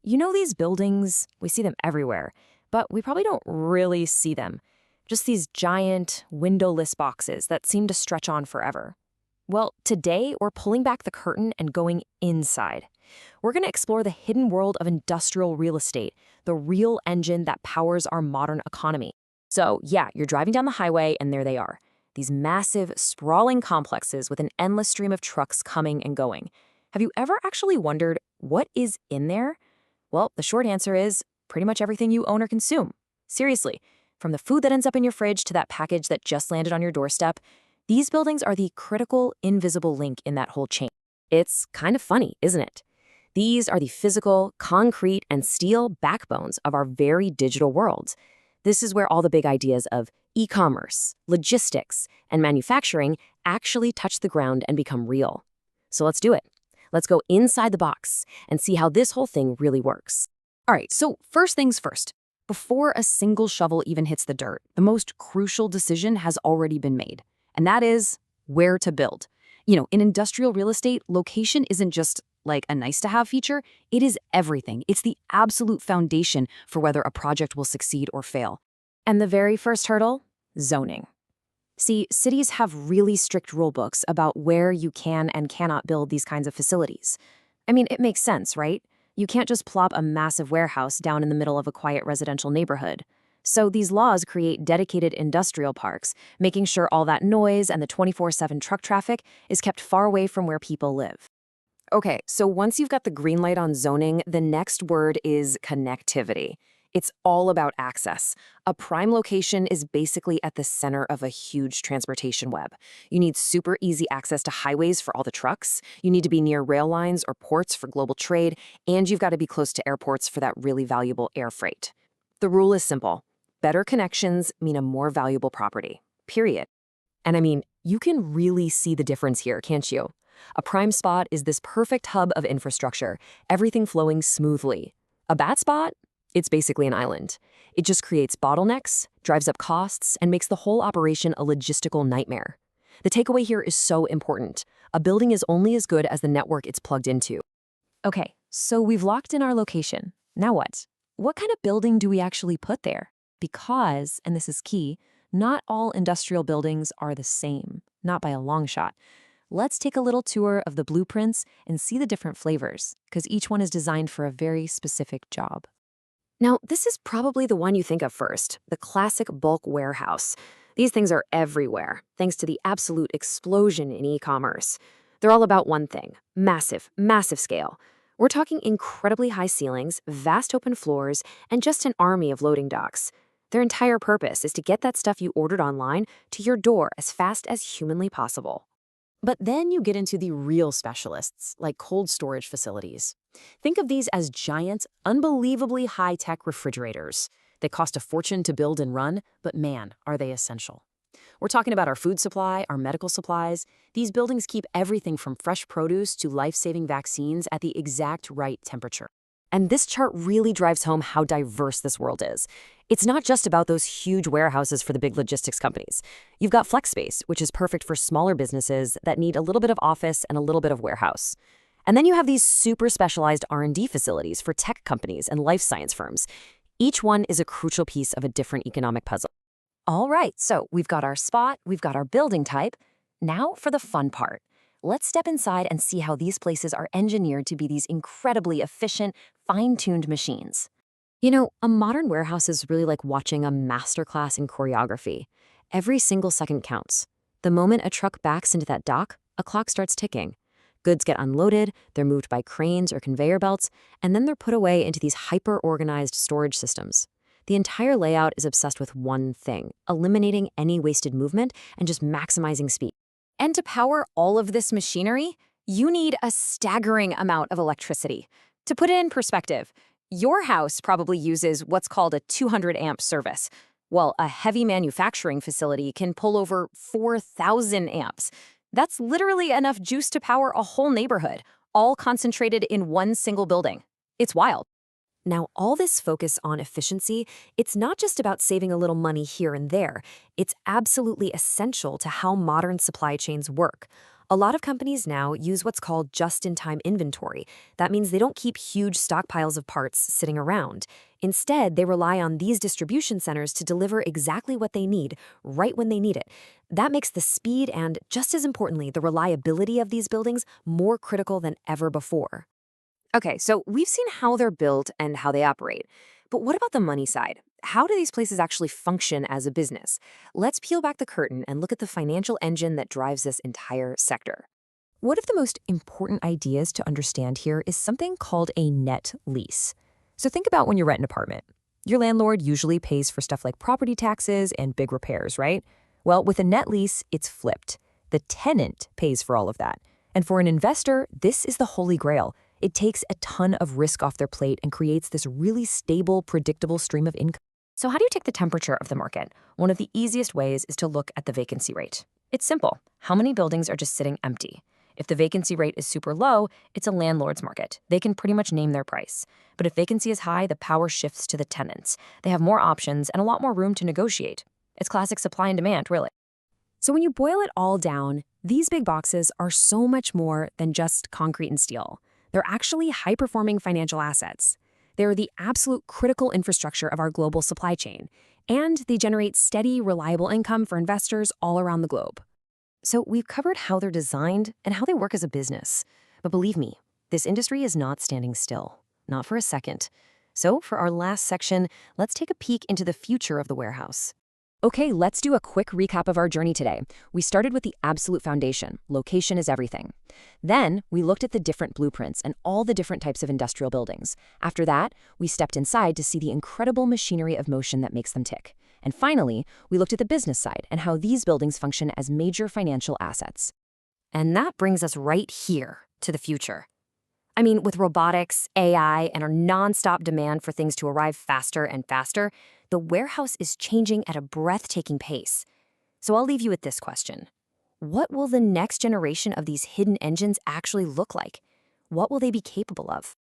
You know these buildings? We see them everywhere, but we probably don't really see them. Just these giant, windowless boxes that seem to stretch on forever. Well, today we're pulling back the curtain and going inside. We're going to explore the hidden world of industrial real estate, the real engine that powers our modern economy. So, yeah, you're driving down the highway and there they are. These massive, sprawling complexes with an endless stream of trucks coming and going. Have you ever actually wondered what is in there? Well, the short answer is pretty much everything you own or consume. Seriously, from the food that ends up in your fridge to that package that just landed on your doorstep, these buildings are the critical, invisible link in that whole chain. It's kind of funny, isn't it? These are the physical, concrete, and steel backbones of our very digital world. This is where all the big ideas of e-commerce, logistics, and manufacturing actually touch the ground and become real. So let's do it. Let's go inside the box and see how this whole thing really works. All right, so first things first. Before a single shovel even hits the dirt, the most crucial decision has already been made, and that is where to build. In industrial real estate, location isn't just like a nice-to-have feature, it is everything. It's the absolute foundation for whether a project will succeed or fail. And the very first hurdle? Zoning. See, cities have really strict rule books about where you can and cannot build these kinds of facilities. I mean, it makes sense, right? You can't just plop a massive warehouse down in the middle of a quiet residential neighborhood. So these laws create dedicated industrial parks, making sure all that noise and the 24/7 truck traffic is kept far away from where people live. Okay, so once you've got the green light on zoning, the next word is connectivity. It's all about access. A prime location is basically at the center of a huge transportation web. You need super easy access to highways for all the trucks, you need to be near rail lines or ports for global trade, and you've got to be close to airports for that really valuable air freight. The rule is simple. Better connections mean a more valuable property, period. And I mean, you can really see the difference here, can't you? A prime spot is this perfect hub of infrastructure, everything flowing smoothly. A bad spot? It's basically an island. It just creates bottlenecks, drives up costs, and makes the whole operation a logistical nightmare. The takeaway here is so important. A building is only as good as the network it's plugged into. Okay, so we've locked in our location. Now what? What kind of building do we actually put there? Because, and this is key, not all industrial buildings are the same, not by a long shot. Let's take a little tour of the blueprints and see the different flavors, because each one is designed for a very specific job. Now, this is probably the one you think of first, the classic bulk warehouse. These things are everywhere, thanks to the absolute explosion in e-commerce. They're all about one thing, massive, massive scale. We're talking incredibly high ceilings, vast open floors, and just an army of loading docks. Their entire purpose is to get that stuff you ordered online to your door as fast as humanly possible. But then you get into the real specialists, like cold storage facilities. Think of these as giant, unbelievably high-tech refrigerators. They cost a fortune to build and run, but man, are they essential. We're talking about our food supply, our medical supplies. These buildings keep everything from fresh produce to life-saving vaccines at the exact right temperature. And this chart really drives home how diverse this world is. It's not just about those huge warehouses for the big logistics companies. You've got flex space, which is perfect for smaller businesses that need a little bit of office and a little bit of warehouse. And then you have these super specialized R&D facilities for tech companies and life science firms. Each one is a crucial piece of a different economic puzzle. All right, so we've got our spot, we've got our building type. Now for the fun part. Let's step inside and see how these places are engineered to be these incredibly efficient, fine-tuned machines. A modern warehouse is really like watching a masterclass in choreography. Every single second counts. The moment a truck backs into that dock, a clock starts ticking. Goods get unloaded, they're moved by cranes or conveyor belts, and then they're put away into these hyper-organized storage systems. The entire layout is obsessed with one thing, eliminating any wasted movement and just maximizing speed. And to power all of this machinery, you need a staggering amount of electricity. To put it in perspective, your house probably uses what's called a 200 amp service. Well, a heavy manufacturing facility can pull over 4,000 amps. That's literally enough juice to power a whole neighborhood, all concentrated in one single building. It's wild. Now, all this focus on efficiency, it's not just about saving a little money here and there. It's absolutely essential to how modern supply chains work. A lot of companies now use what's called just-in-time inventory. That means they don't keep huge stockpiles of parts sitting around. Instead, they rely on these distribution centers to deliver exactly what they need, right when they need it. That makes the speed and, just as importantly, the reliability of these buildings more critical than ever before. Okay, so we've seen how they're built and how they operate. But what about the money side? How do these places actually function as a business? Let's peel back the curtain and look at the financial engine that drives this entire sector. One of the most important ideas to understand here is something called a net lease. So think about when you rent an apartment. Your landlord usually pays for stuff like property taxes and big repairs, right? Well, with a net lease, it's flipped. The tenant pays for all of that. And for an investor, this is the holy grail. It takes a ton of risk off their plate and creates this really stable, predictable stream of income. So how do you take the temperature of the market? One of the easiest ways is to look at the vacancy rate. It's simple. How many buildings are just sitting empty? If the vacancy rate is super low, it's a landlord's market. They can pretty much name their price. But if vacancy is high, the power shifts to the tenants. They have more options and a lot more room to negotiate. It's classic supply and demand, really. So when you boil it all down, these big boxes are so much more than just concrete and steel. They're actually high-performing financial assets. They're the absolute critical infrastructure of our global supply chain, and they generate steady, reliable income for investors all around the globe. So we've covered how they're designed and how they work as a business. But believe me, this industry is not standing still, not for a second. So for our last section, let's take a peek into the future of the warehouse. Okay, let's do a quick recap of our journey today. We started with the absolute foundation. Location is everything. Then we looked at the different blueprints and all the different types of industrial buildings. After that, we stepped inside to see the incredible machinery of motion that makes them tick. And finally, we looked at the business side and how these buildings function as major financial assets. And that brings us right here to the future. I mean, with robotics, AI, and our nonstop demand for things to arrive faster and faster, the warehouse is changing at a breathtaking pace. So I'll leave you with this question. What will the next generation of these hidden engines actually look like? What will they be capable of?